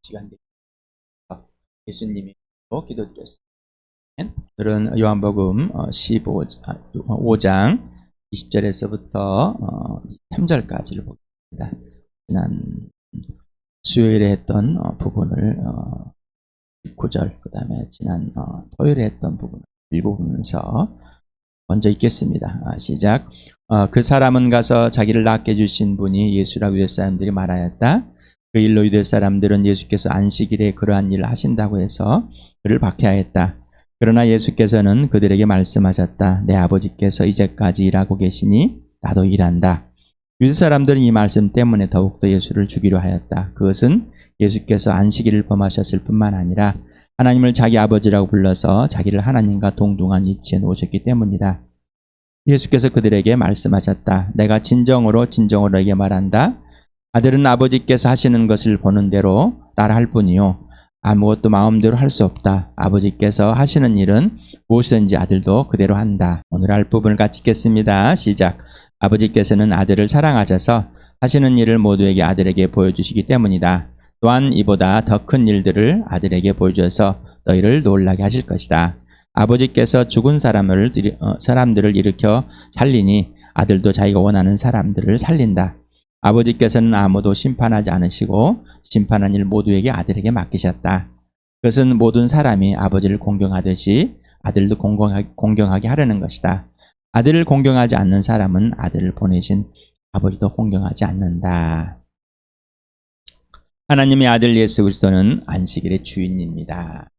시간 되어서 예수님이 기도드렸습니다. 오늘은 요한복음 5장 20절에서부터 3절까지를 보겠습니다. 지난 수요일에 했던 부분을 19절, 그 다음에 지난 토요일에 했던 부분을 읽어보면서 먼저 읽겠습니다. 시작. 그 사람은 가서 자기를 낫게 해주신 분이 예수라고 유대 사람들이 말하였다. 그 일로 유대 사람들은 예수께서 안식일에 그러한 일을 하신다고 해서 그를 박해하였다. 그러나 예수께서는 그들에게 말씀하셨다. 내 아버지께서 이제까지 일하고 계시니 나도 일한다. 유대 사람들은 이 말씀 때문에 더욱더 예수를 죽이려 하였다. 그것은 예수께서 안식일을 범하셨을 뿐만 아니라 하나님을 자기 아버지라고 불러서 자기를 하나님과 동등한 위치에 놓으셨기 때문이다. 예수께서 그들에게 말씀하셨다. 내가 진정으로 너에게 말한다. 아들은 아버지께서 하시는 것을 보는 대로 따라 할 뿐이요 아무것도 마음대로 할 수 없다. 아버지께서 하시는 일은 무엇이든지 아들도 그대로 한다. 오늘 할 부분을 같이 읽겠습니다. 시작. 아버지께서는 아들을 사랑하셔서 하시는 일을 모두에게 아들에게 보여주시기 때문이다. 또한 이보다 더 큰 일들을 아들에게 보여주셔서 너희를 놀라게 하실 것이다. 아버지께서 죽은 사람들을 일으켜 살리니 아들도 자기가 원하는 사람들을 살린다. 아버지께서는 아무도 심판하지 않으시고 심판한 일 모두에게 아들에게 맡기셨다. 그것은 모든 사람이 아버지를 공경하듯이 아들도 공경하게 하려는 것이다. 아들을 공경하지 않는 사람은 아들을 보내신 아버지도 공경하지 않는다. 하나님의 아들 예수 그리스도는 안식일의 주인입니다.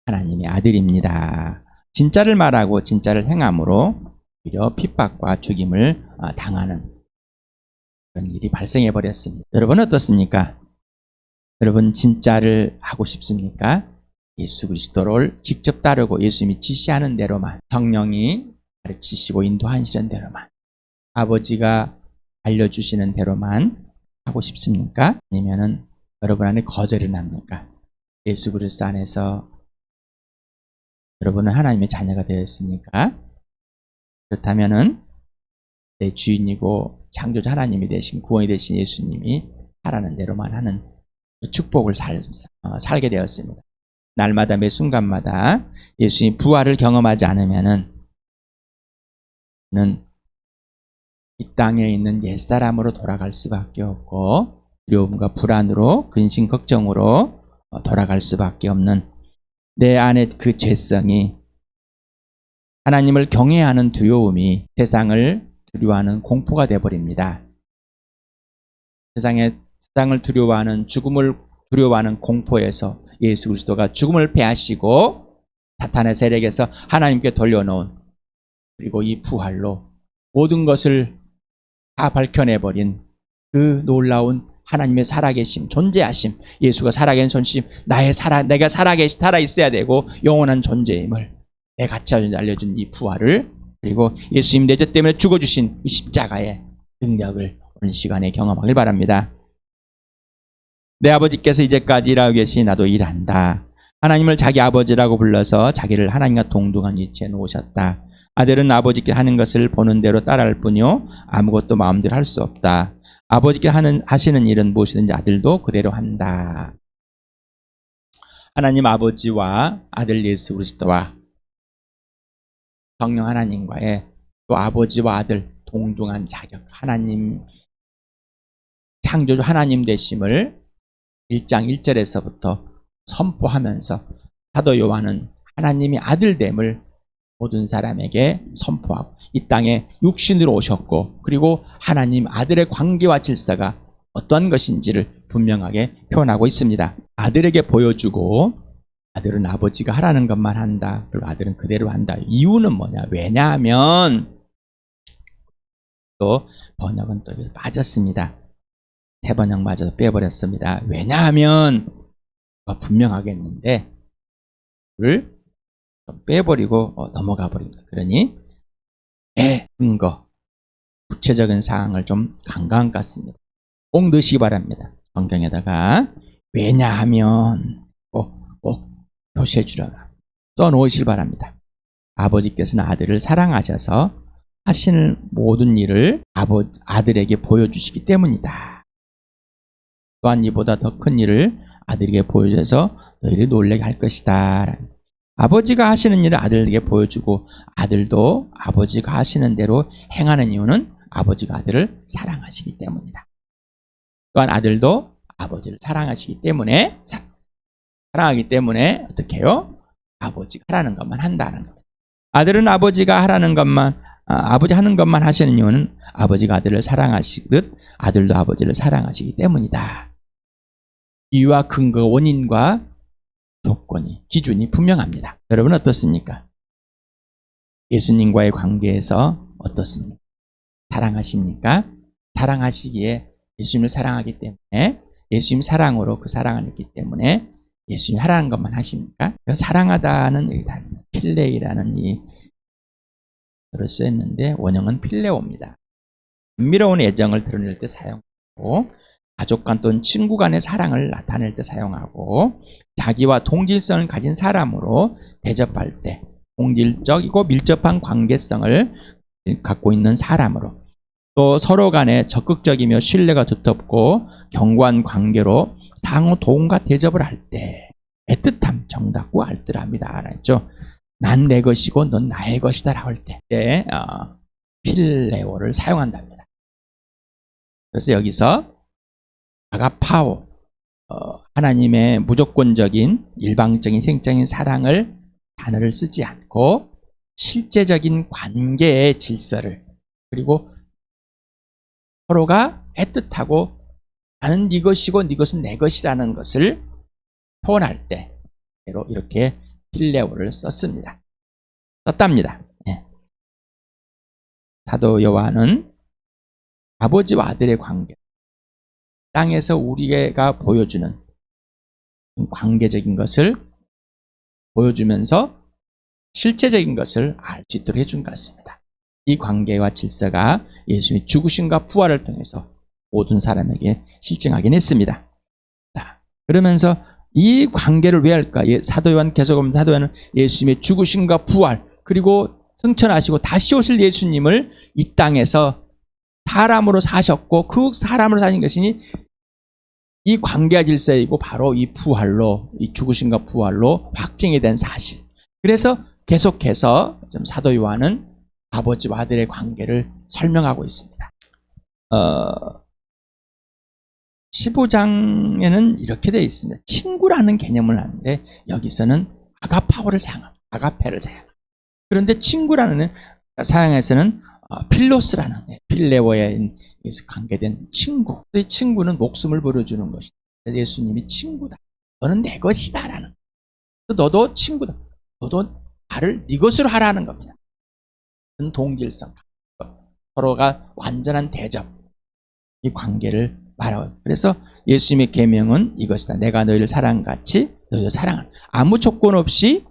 하나님의 아들입니다. 진짜를 말하고 진짜를 행함으로 오히려 핍박과 죽임을 당하는 그런 일이 발생해 버렸습니다. 여러분 어떻습니까? 여러분 진짜를 하고 싶습니까? 예수 그리스도를 직접 따르고 예수님이 지시하는 대로만, 성령이 가르치시고 인도하시는 대로만, 아버지가 알려주시는 대로만 하고 싶습니까? 아니면은 여러분 안에 거절이 납니까? 예수 그리스도 안에서 여러분은 하나님의 자녀가 되었습니까? 그렇다면은 내 주인이고 창조자 하나님이 되신 구원이 되신 예수님이 하라는 대로만 하는 축복을 살게 되었습니다. 날마다 매 순간마다 예수님 부활을 경험하지 않으면은 이 땅에 있는 옛사람으로 돌아갈 수밖에 없고 두려움과 불안으로 근심 걱정으로 돌아갈 수밖에 없는 내 안에 그 죄성이 하나님을 경외하는 두려움이 세상을 두려워하는 공포가 되어버립니다. 세상을 두려워하는 죽음을 두려워하는 공포에서 예수 그리스도가 죽음을 패하시고 사탄의 세력에서 하나님께 돌려놓은 그리고 이 부활로 모든 것을 다 밝혀내버린 그 놀라운 하나님의 살아계심, 존재하심, 예수가 살아계신 존심, 내가 살아있어야 되고 영원한 존재임을 내 가치 알려준 이 부활을 그리고 예수님 내 죄 때문에 죽어주신 이 십자가의 능력을 오늘 시간에 경험하길 바랍니다. 내 아버지께서 이제까지 일하고 계시니 나도 일한다. 하나님을 자기 아버지라고 불러서 자기를 하나님과 동등한 위치에 놓으셨다. 아들은 아버지께 하는 것을 보는 대로 따라할 뿐이요 아무것도 마음대로 할 수 없다. 아버지께 하시는 일은 무엇이든지 아들도 그대로 한다. 하나님 아버지와 아들 예수 그리스도와 성령 하나님과의 또 아버지와 아들 동등한 자격, 하나님 창조주 하나님 되심을 1장 1절에서부터 선포하면서 사도 요한은 하나님이 아들됨을 모든 사람에게 선포하고 이 땅에 육신으로 오셨고 그리고 하나님 아들의 관계와 질서가 어떤 것인지를 분명하게 표현하고 있습니다. 아들에게 보여주고 아들은 아버지가 하라는 것만 한다. 그리고 아들은 그대로 한다. 이유는 뭐냐? 왜냐하면 또 번역은 또 빠졌습니다. 새 번역마저 빼버렸습니다. 왜냐하면 분명하게 했는데 그를 좀 빼버리고 넘어가 버립니다. 그러니 근거, 구체적인 사항을 좀 강강 깠습니다. 꼭 넣으시기 바랍니다. 성경에다가 왜냐하면 꼭 표시해 주려고 써놓으시기 바랍니다. 아버지께서는 아들을 사랑하셔서 하시는 모든 일을 아들에게 보여주시기 때문이다. 또한 이보다 더 큰 일을 아들에게 보여줘서 너희를 놀라게 할 것이다. 아버지가 하시는 일을 아들에게 보여주고 아들도 아버지가 하시는 대로 행하는 이유는 아버지가 아들을 사랑하시기 때문이다. 또한 아들도 아버지를 사랑하시기 때문에 사랑하기 때문에 어떻게 해요? 아버지가 하라는 것만 한다는 겁니다. 아들은 아버지가 하라는 것만 아버지 하는 것만 하시는 이유는 아버지가 아들을 사랑하시듯 아들도 아버지를 사랑하시기 때문이다. 이유와 근거, 원인과 조건이, 기준이 분명합니다. 여러분 어떻습니까? 예수님과의 관계에서 어떻습니까? 사랑하십니까? 사랑하시기에 예수님을 사랑하기 때문에 예수님 사랑으로 그 사랑을 했기 때문에 예수님이 하라는 것만 하십니까? 사랑하다는 여기 다릅니다. 필레이라는 이 글을 쓰였는데 원형은 필레오입니다. 은밀한 애정을 드러낼 때 사용하고 가족 간 또는 친구 간의 사랑을 나타낼 때 사용하고 자기와 동질성을 가진 사람으로 대접할 때 동질적이고 밀접한 관계성을 갖고 있는 사람으로 또 서로 간에 적극적이며 신뢰가 두텁고 견고한 관계로 상호 도움과 대접을 할 때 애틋함, 정답고 알뜰합니다. 알았죠? 난 내 것이고 넌 나의 것이다 라고 할 때 필레오를 사용한답니다. 그래서 여기서 아가파오, 하나님의 무조건적인 일방적인 생적인 사랑을 단어를 쓰지 않고 실제적인 관계의 질서를 그리고 서로가 애틋하고 나는 네 것이고 네 것은 내 것이라는 것을 표현할 때 이렇게 필레오를 썼답니다. 예. 사도 요한은 아버지와 아들의 관계, 땅에서 우리가 보여주는 관계적인 것을 보여주면서 실제적인 것을 알 수 있도록 해준 것 같습니다. 이 관계와 질서가 예수님의 죽으심과 부활을 통해서 모든 사람에게 실증하긴 했습니다. 자, 그러면서 이 관계를 왜 할까? 사도 요한 계속 보면 사도 요한은 예수님의 죽으심과 부활 그리고 승천하시고 다시 오실 예수님을 이 땅에서 사람으로 사셨고 그 사람으로 사신 것이니 이 관계와 질서이고 바로 이 부활로 이 죽으심과 부활로 확증이 된 사실. 그래서 계속해서 사도 요한은 아버지와 아들의 관계를 설명하고 있습니다. 15장에는 이렇게 되어 있습니다. 친구라는 개념을 하는데 여기서는 아가파오를 사용합니다. 아가페를 사용합니다. 그런데 친구라는 사용에서는 필로스라는 필레오에 관계된 친구. 이 친구는 목숨을 버려주는 것이다. 예수님이 친구다. 너는 내 것이다 라는 너도 친구다. 너도 나를 네 것으로 하라는 겁니다. 동질성, 서로가 완전한 대접, 이 관계를 말하고 그래서 예수님의 계명은 이것이다. 내가 너희를 사랑같이 너희도 사랑하라. 아무 조건 없이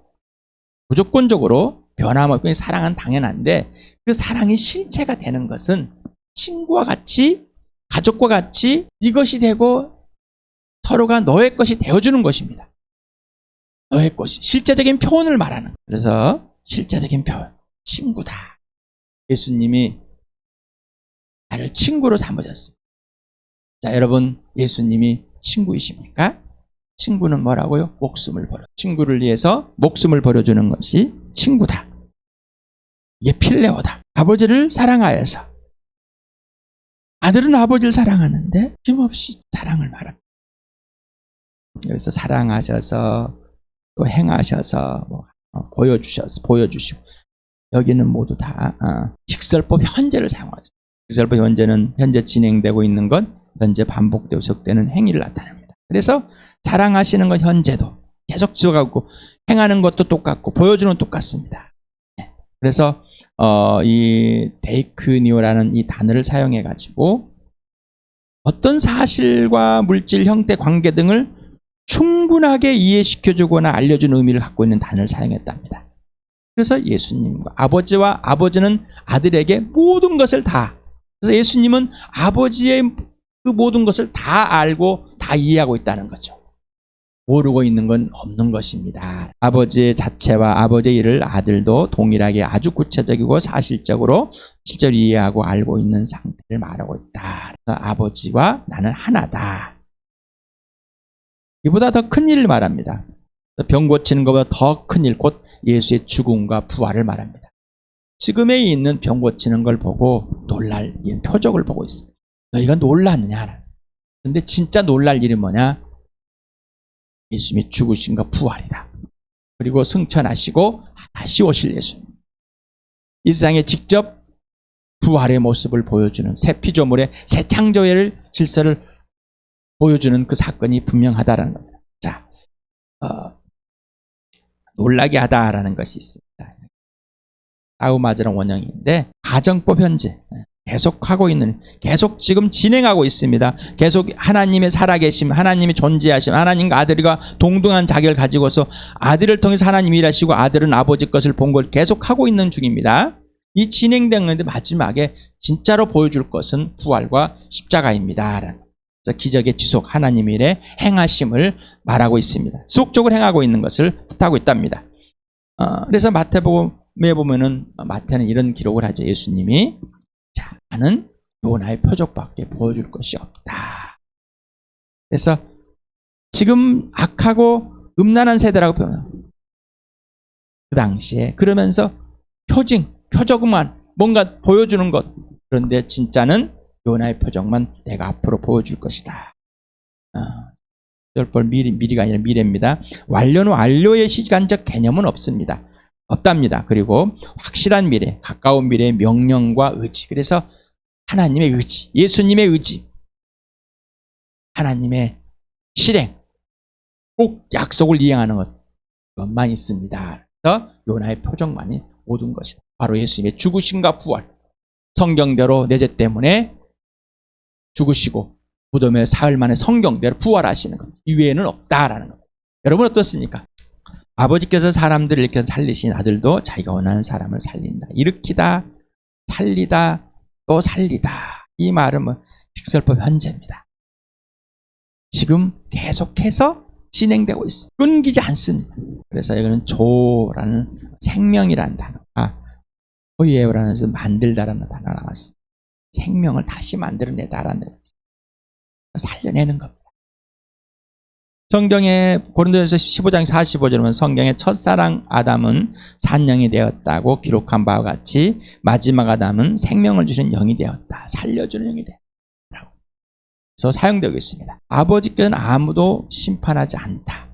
무조건적으로 변함없이 사랑은 당연한데 그 사랑이 실체가 되는 것은 친구와 같이 가족과 같이 이것이 되고 서로가 너의 것이 되어주는 것입니다. 너의 것이 실제적인 표현을 말하는 거예요. 그래서 실제적인 표현 친구다. 예수님이 나를 친구로 삼으셨습니다. 자, 여러분 예수님이 친구이십니까? 친구는 뭐라고요? 목숨을 버려. 친구를 위해서 목숨을 버려주는 것이 친구다. 이게 필레오다. 아버지를 사랑하여서 아들은 아버지를 사랑하는데 힘없이 사랑을 말합니다. 그래서 사랑하셔서 또 행하셔서 보여주시고 여기는 모두 다 직설법 현재를 사용하죠. 직설법 현재는 현재 진행되고 있는 것, 현재 반복되고 지속되는 행위를 나타냅니다. 그래서 사랑하시는 건 현재도 계속 지속하고 행하는 것도 똑같고 보여주는 것도 똑같습니다. 그래서 이 데이크니오라는 이 단어를 사용해 가지고 어떤 사실과 물질, 형태, 관계 등을 충분하게 이해시켜주거나 알려주는 의미를 갖고 있는 단어를 사용했답니다. 그래서 예수님과 아버지와 아버지는 아들에게 모든 것을 다, 그래서 예수님은 아버지의 그 모든 것을 다 알고 다 이해하고 있다는 거죠. 모르고 있는 건 없는 것입니다. 아버지의 자체와 아버지의 일을 아들도 동일하게 아주 구체적이고 사실적으로 실제로 이해하고 알고 있는 상태를 말하고 있다. 그래서 아버지와 나는 하나다. 이보다 더 큰 일을 말합니다. 병 고치는 것보다 더 큰 일, 곧 예수의 죽음과 부활을 말합니다. 지금에 있는 병 고치는 걸 보고 놀랄 이 표적을 보고 있어요. 너희가 놀랐느냐? 근데 진짜 놀랄 일이 뭐냐? 예수님이 죽으신과 부활이다. 그리고 승천하시고 다시 오실 예수님. 이 세상에 직접 부활의 모습을 보여주는 새 피조물의 새 창조의 질서를 보여주는 그 사건이 분명하다라는 겁니다. 자, 놀라게 하다라는 것이 있습니다. 싸움하자는 원형인데 가정법 현재 계속 하고 있는, 계속 지금 진행하고 있습니다. 계속 하나님의 살아계심, 하나님의 존재하심, 하나님과 아들과 동등한 자격을 가지고서 아들을 통해서 하나님이 일하시고 아들은 아버지 것을 본 걸 계속 하고 있는 중입니다. 이 진행되는데 마지막에 진짜로 보여줄 것은 부활과 십자가입니다. 그래서 기적의 지속, 하나님 일의 행하심을 말하고 있습니다. 지속적으로 행하고 있는 것을 뜻하고 있답니다. 그래서 마태복음에 보면은 마태는 이런 기록을 하죠. 예수님이 자, 나는 요나의 표적밖에 보여줄 것이 없다. 그래서 지금 악하고 음란한 세대라고 표현해요. 그 당시에 그러면서 표적만 뭔가 보여주는 것. 그런데 진짜는 요나의 표적만 내가 앞으로 보여줄 것이다. 미리가 아니라 미래입니다. 완료는 완료의 시간적 개념은 없답니다. 그리고 확실한 미래, 가까운 미래의 명령과 의지. 그래서 하나님의 의지, 예수님의 의지, 하나님의 실행, 꼭 약속을 이행하는 것만 있습니다. 그래서 요나의 표적만이 모든 것이다. 바로 예수님의 죽으심과 부활. 성경대로 내재 때문에 죽으시고 무덤에 사흘 만에 성경대로 부활하시는 것. 이외에는 없다라는 것. 여러분 어떻습니까? 아버지께서 사람들을 이렇게 살리신 아들도 자기가 원하는 사람을 살린다. 일으키다, 살리다, 또 살리다. 이 말은 직설법 현재입니다. 지금 계속해서 진행되고 있습니다. 끊기지 않습니다. 그래서 여기는 조라는 생명이라는 단어가 호이에오라는 것은 만들다라는 단어가 나왔습니다. 생명을 다시 만들어내다라는 뜻입니다. 살려내는 겁니다. 성경에 고린도전서 15장 45절에 보면 성경의 첫사랑 아담은 산영이 되었다고 기록한 바와 같이 마지막 아담은 생명을 주신 영이 되었다. 살려주는 영이 되었다. 그래서 사용되고 있습니다. 아버지께서는 아무도 심판하지 않다.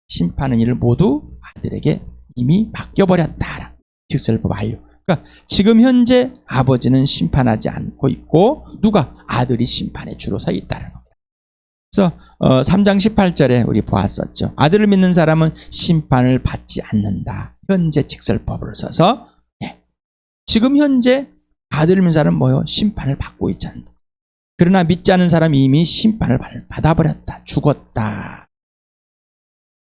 심판의 일을 모두 아들에게 이미 맡겨버렸다. 직설법 완료. 그러니까 지금 현재 아버지는 심판하지 않고 있고 누가? 아들이 심판의 주로 서 있다는 겁니다. 그래서 3장 18절에 우리 보았었죠. 아들을 믿는 사람은 심판을 받지 않는다. 현재 직설법으로 써서 지금 현재 아들을 믿는 사람은 뭐요? 심판을 받고 있지 않는다. 그러나 믿지 않는 사람이 이미 심판을 받아버렸다. 죽었다.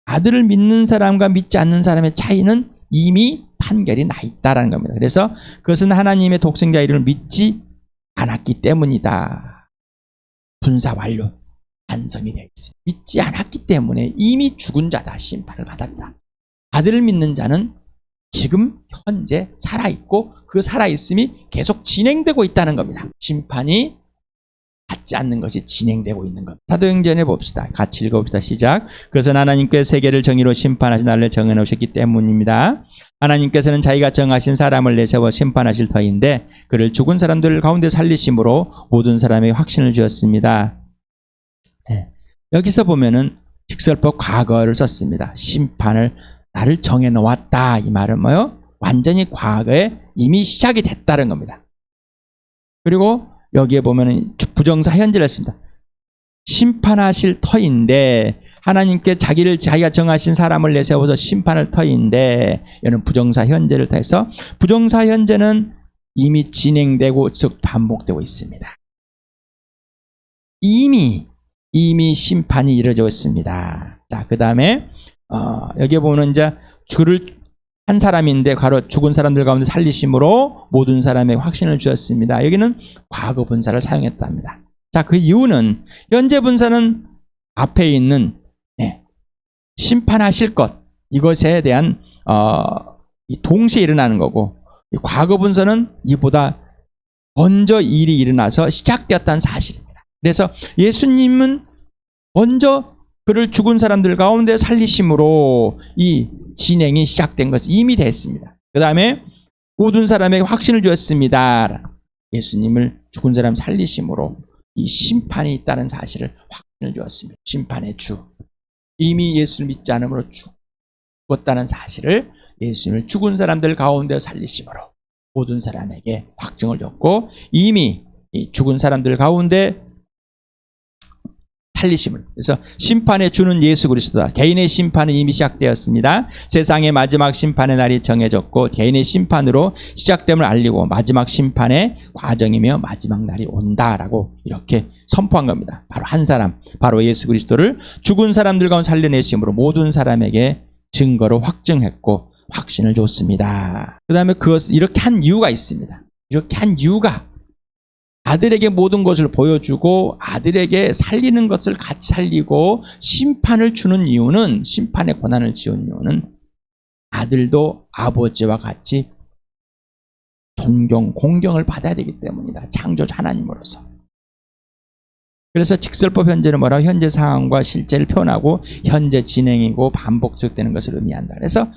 아들을 믿는 사람과 믿지 않는 사람의 차이는 이미 판결이 나 있다라는 겁니다. 그래서 그것은 하나님의 독생자 이름을 믿지 않았기 때문이다. 분사 완료. 완성이 되어 있습니다. 믿지 않았기 때문에 이미 죽은 자다. 심판을 받았다. 아들을 믿는 자는 지금 현재 살아있고 그 살아있음이 계속 진행되고 있다는 겁니다. 심판이 받지 않는 것이 진행되고 있는 것. 사도행전에 봅시다. 같이 읽어봅시다. 시작. 그것은 하나님께서 세계를 정의로 심판하신 날을 정해놓으셨기 때문입니다. 하나님께서는 자기가 정하신 사람을 내세워 심판하실 터인데 그를 죽은 사람들 가운데 살리심으로 모든 사람에게 확신을 주었습니다. 여기서 보면은 직설법 과거를 썼습니다. 심판을 나를 정해놓았다. 이 말은 뭐요? 완전히 과거에 이미 시작이 됐다는 겁니다. 그리고 여기에 보면은 부정사 현재를 했습니다. 심판하실 터인데 하나님께 자기가 정하신 사람을 내세워서 심판할 터인데 이는 부정사 현재를 해서 부정사 현재는 이미 진행되고 즉 반복되고 있습니다. 이미 심판이 이루어지고 있습니다. 자, 그 다음에 여기에 보면 이제 그를 한 사람인데 바로 죽은 사람들 가운데 살리심으로 모든 사람에게 확신을 주었습니다. 여기는 과거 분사를 사용했답니다. 자, 그 이유는 현재 분사는 앞에 있는 심판하실 것 이것에 대한 동시에 일어나는 거고 과거 분사는 이보다 먼저 일이 일어나서 시작되었다는 사실입니다. 그래서 예수님은 먼저 그를 죽은 사람들 가운데 살리심으로 이 진행이 시작된 것이 이미 됐습니다. 그 다음에 모든 사람에게 확신을 주었습니다. 예수님을 죽은 사람 살리심으로 이 심판이 있다는 사실을 확신을 주었습니다. 심판의 주. 이미 예수를 믿지 않음으로 죽었다는 사실을 예수님을 죽은 사람들 가운데 살리심으로 모든 사람에게 확증을 줬고, 이미 이 죽은 사람들 가운데 살리심을. 그래서 심판의 주는 예수 그리스도다. 개인의 심판은 이미 시작되었습니다. 세상의 마지막 심판의 날이 정해졌고 개인의 심판으로 시작됨을 알리고 마지막 심판의 과정이며 마지막 날이 온다라고 이렇게 선포한 겁니다. 바로 한 사람, 바로 예수 그리스도를 죽은 사람들 가운데 살려내심으로 모든 사람에게 증거로 확증했고 확신을 줬습니다. 그 다음에 그것을 이렇게 한 이유가 있습니다. 이렇게 한 이유가 아들에게 모든 것을 보여주고 아들에게 살리는 것을 같이 살리고 심판을 주는 이유는, 심판의 권한을 지은 이유는 아들도 아버지와 같이 존경, 공경을 받아야 되기 때문이다. 창조주 하나님으로서. 그래서 직설법 현재는 뭐라고? 현재 상황과 실제를 표현하고 현재 진행이고 반복적되는 것을 의미한다. 그래서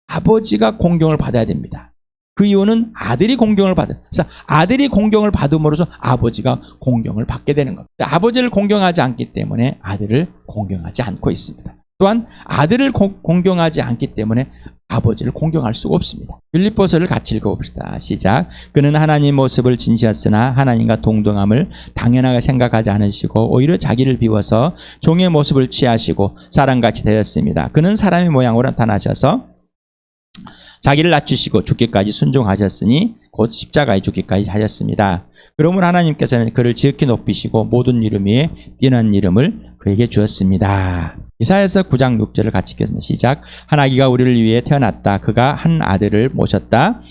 아버지가 공경을 받아야 됩니다. 그 이유는 아들이 공경을 받은. 그래서 아들이 공경을 받음으로써 아버지가 공경을 받게 되는 겁니다. 아버지를 공경하지 않기 때문에 아들을 공경하지 않고 있습니다. 또한 아들을 공경하지 않기 때문에 아버지를 공경할 수가 없습니다. 빌립보서를 같이 읽어봅시다. 시작. 그는 하나님 모습을 진시했으나 하나님과 동등함을 당연하게 생각하지 않으시고 오히려 자기를 비워서 종의 모습을 취하시고 사람같이 되었습니다. 그는 사람의 모양으로 나타나셔서 자기를 낮추시고 죽기까지 순종하셨으니 곧 십자가에 죽기까지 하셨습니다. 그러므로 하나님께서는 그를 지극히 높이시고 모든 이름 위에 뛰어난 이름을 그에게 주었습니다. 이사야서 9장 6절을 같이 읽겠습니다. 시작. 한 아기가 우리를 위해 태어났다. 그가 한 아들을 모셨다.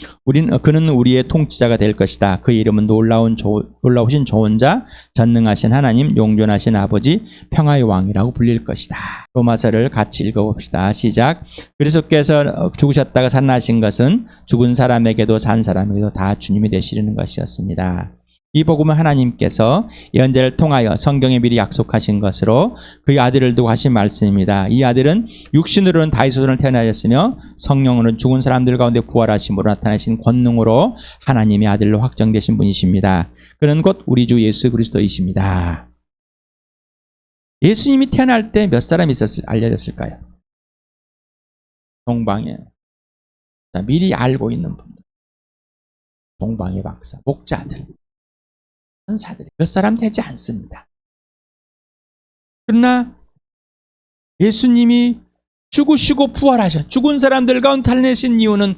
그는 우리의 통치자가 될 것이다. 그 이름은 놀라우신 좋은 자, 전능하신 하나님, 용존하신 아버지, 평화의 왕이라고 불릴 것이다. 로마서를 같이 읽어봅시다. 시작. 그리스도께서 죽으셨다가 살아나신 것은 죽은 사람에게도 산 사람에게도 다 주님이 되시려는 것이었습니다. 이 복음은 하나님께서 예언자를 통하여 성경에 미리 약속하신 것으로 그의 아들을 두고 하신 말씀입니다. 이 아들은 육신으로는 다윗의 손을 태어나셨으며 성령으로는 죽은 사람들 가운데 부활하심으로 나타나신 권능으로 하나님의 아들로 확정되신 분이십니다. 그는 곧 우리 주 예수 그리스도이십니다. 예수님이 태어날 때 몇 사람이 알려졌을까요? 동방에. 미리 알고 있는 분들. 동방의 박사, 목자들. 천사들이 몇 사람 되지 않습니다. 그러나 예수님이 죽으시고 부활하셔 죽은 사람들 가운데 살려내신 이유는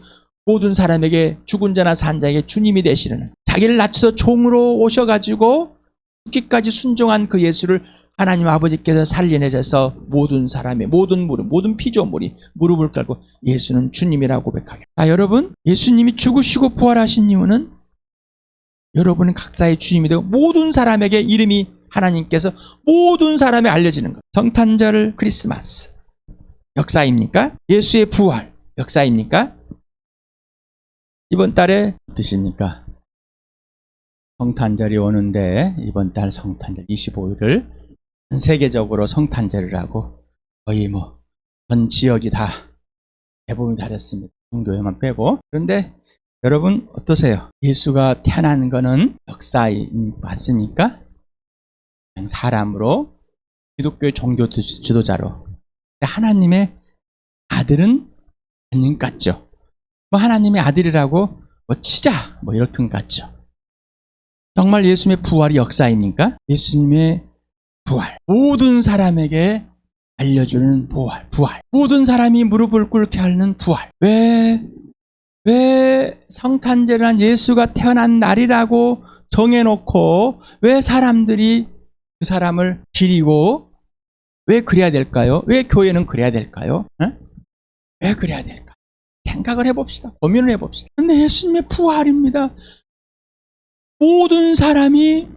모든 사람에게, 죽은 자나 산 자에게 주님이 되시려는, 자기를 낮춰서 종으로 오셔가지고 죽기까지 순종한 그 예수를 하나님 아버지께서 살려내셔서 모든 사람의 모든 무릎, 모든 피조물이 무릎을 꿇고 예수는 주님이라고 고백하게. 여러분, 예수님이 죽으시고 부활하신 이유는 여러분은 각자의 주님이 되고 모든 사람에게 이름이 하나님께서 모든 사람에 알려지는 것. 성탄절, 크리스마스 역사입니까? 예수의 부활 역사입니까? 이번 달에 어떠십니까? 성탄절이 오는데 이번 달 성탄절 25일을 전 세계적으로 성탄절을 하고 거의 전 지역이 다 대부분이 다 됐습니다. 종교에만 빼고. 그런데 여러분 어떠세요? 예수가 태어난 거는 역사인 맞습니까? 그냥 사람으로, 기독교의 종교 지도자로. 하나님의 아들은 아닌 것 같죠? 하나님의 아들이라고 치자 이렇게 것 같죠? 정말 예수님의 부활이 역사입니까? 예수님의 부활, 모든 사람에게 알려주는 부활. 모든 사람이 무릎을 꿇게 하는 부활. 왜 성탄절을 한 예수가 태어난 날이라고 정해놓고 왜 사람들이 그 사람을 기리고 왜 그래야 될까요? 왜 교회는 그래야 될까요? 왜 그래야 될까? 생각을 해봅시다. 고민을 해봅시다. 근데 예수님의 부활입니다. 모든 사람이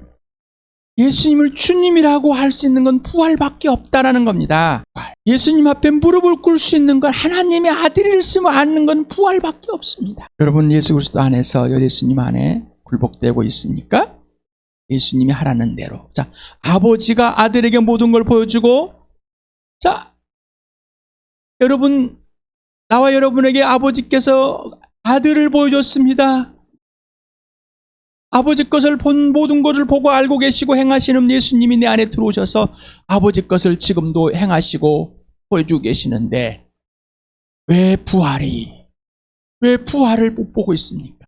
예수님을 주님이라고 할 수 있는 건 부활밖에 없다라는 겁니다. 예수님 앞에 무릎을 꿇을 수 있는 건, 하나님의 아들을 쓰면 아는 건 부활밖에 없습니다. 여러분, 예수 그리스도 안에서 예수님 안에 굴복되고 있습니까? 예수님이 하라는 대로. 자, 아버지가 아들에게 모든 걸 보여주고 자, 여러분, 나와 여러분에게 아버지께서 아들을 보여줬습니다. 아버지 것을 본 모든 것을 보고 알고 계시고 행하시는 예수님이 내 안에 들어오셔서 아버지 것을 지금도 행하시고 보여주고 계시는데 왜 부활을 못 보고 있습니까?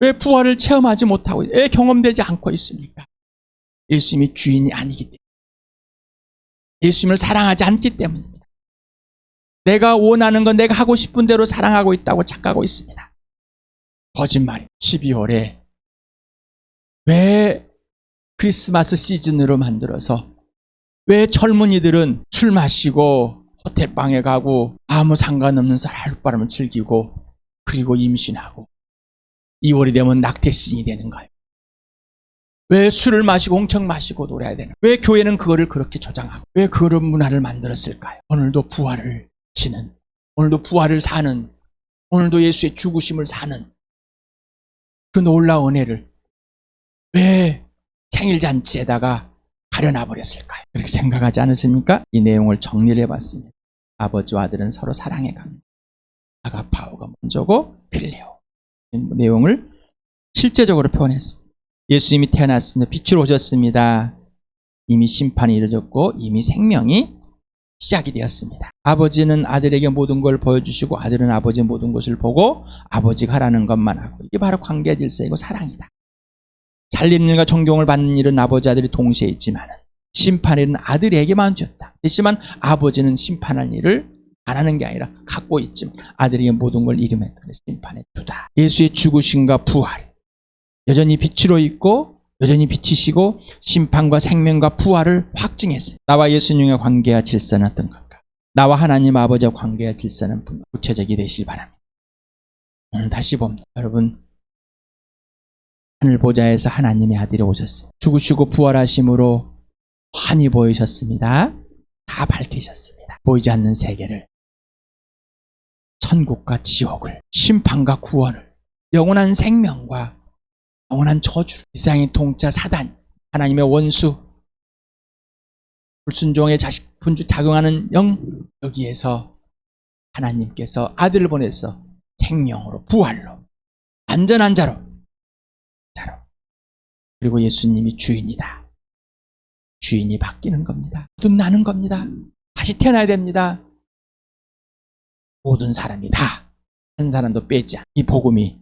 왜 부활을 체험하지 못하고, 왜 경험되지 않고 있습니까? 예수님이 주인이 아니기 때문에, 예수님을 사랑하지 않기 때문입니다. 내가 원하는 건 내가 하고 싶은 대로 사랑하고 있다고 착각하고 있습니다. 거짓말이에요. 12월에 왜 크리스마스 시즌으로 만들어서 왜 젊은이들은 술 마시고 호텔방에 가고 아무 상관없는 하룻바람을 즐기고 그리고 임신하고 2월이 되면 낙태신이 되는가요? 왜 술을 마시고 홍청 마시고 노래해야 되나? 왜 교회는 그거를 그렇게 조장하고 왜 그런 문화를 만들었을까요? 오늘도 부활을 지는, 오늘도 부활을 사는, 오늘도 예수의 죽으심을 사는 그 놀라운 은혜를 왜 생일잔치에다가 가려놔 버렸을까요? 그렇게 생각하지 않으십니까? 이 내용을 정리를 해봤습니다. 아버지와 아들은 서로 사랑해 갑니다. 아가파오가 먼저고 필레오. 내용을 실제적으로 표현했습니다. 예수님이 태어났습니다. 빛으로 오셨습니다. 이미 심판이 이루어졌고 이미 생명이 시작이 되었습니다. 아버지는 아들에게 모든 걸 보여주시고 아들은 아버지의 모든 것을 보고 아버지가 하라는 것만 하고, 이게 바로 관계 질서이고 사랑이다. 살림 일과 존경을 받는 일은 아버지 아들이 동시에 있지만 심판의 일은 아들에게만 주었다. 그렇지만 아버지는 심판할 일을 안 하는 게 아니라 갖고 있지만 아들에게 모든 걸 이름에 심판해 주다. 예수의 죽으심과 부활, 여전히 빛으로 있고 여전히 빛이시고 심판과 생명과 부활을 확증했어요. 나와 예수님의 관계와 질서는 어떤 걸까? 나와 하나님 아버지와 관계와 질서는 구체적이 되시기 바랍니다. 오늘 다시 봅니다. 여러분, 하늘 보좌에서 하나님의 아들이 오셨습니다. 죽으시고 부활하심으로 환히 보이셨습니다. 다 밝히셨습니다. 보이지 않는 세계를, 천국과 지옥을, 심판과 구원을, 영원한 생명과 영원한 저주를, 이 세상의 통짜 사단, 하나님의 원수, 불순종의 자식 분주 작용하는 영, 여기에서 하나님께서 아들을 보내서 생명으로 부활로 안전한 자로 그리고 예수님이 주인이다. 주인이 바뀌는 겁니다. 거듭나는 겁니다. 다시 태어나야 됩니다. 모든 사람이 다 한 사람도 빼지 않. 이 복음이